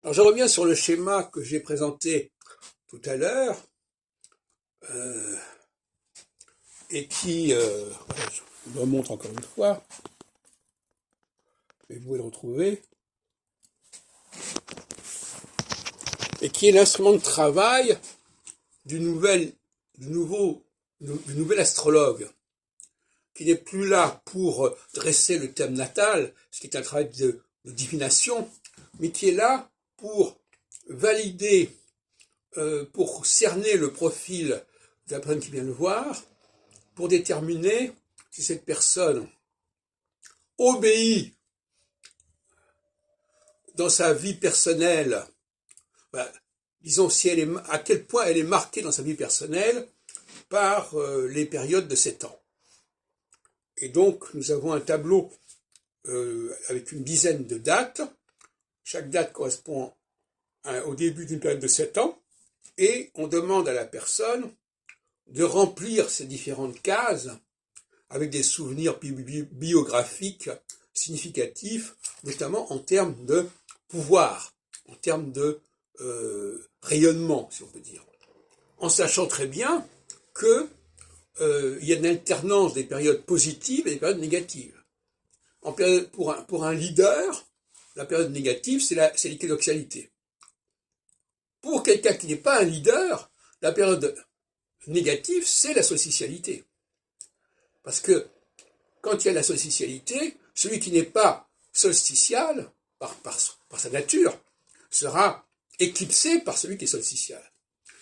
Alors je reviens sur le schéma que j'ai présenté tout à l'heure euh, et qui, voilà, je vous le remontre encore une fois, et vous pouvez le retrouver, et qui est l'instrument de travail du nouvel, du nouvel astrologue, qui n'est plus là pour dresser le thème natal, ce qui est un travail de divination, mais qui est là pour valider, pour cerner le profil de la personne qui vient le voir, pour déterminer si cette personne obéit dans sa vie personnelle, ben, disons si elle est, à quel point elle est marquée dans sa vie personnelle par les périodes de 7 ans. Et donc nous avons un tableau avec une dizaine de dates. Chaque date correspond au début d'une période de 7 ans, et on demande à la personne de remplir ces différentes cases avec des souvenirs biographiques significatifs, notamment en termes de pouvoir, en termes de rayonnement, si on peut dire, en sachant très bien que il y a une alternance des périodes positives et des périodes négatives. Pour un leader, la période négative, c'est l'équinoxialité. Pour quelqu'un qui n'est pas un leader, la période négative, c'est la solsticialité. Parce que quand il y a la solsticialité, celui qui n'est pas solsticial, par sa nature, sera éclipsé par celui qui est solsticial.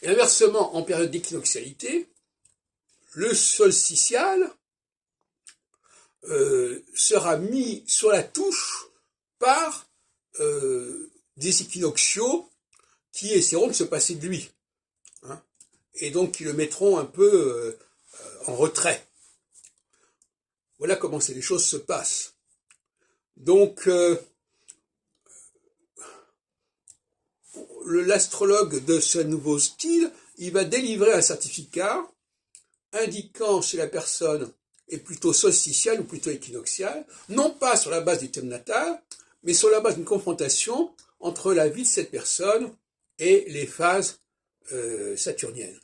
Et inversement, en période d'équinoxialité, le solsticial sera mis sur la touche par des équinoxiaux qui essaieront de se passer de lui, hein, et donc qui le mettront un peu en retrait. Voilà comment les choses se passent. Donc, l'astrologue de ce nouveau style, il va délivrer un certificat indiquant si la personne est plutôt solsticiale ou plutôt équinoxiale, non pas sur la base du thème natal, mais sur la base d'une confrontation entre la vie de cette personne et les phases saturniennes.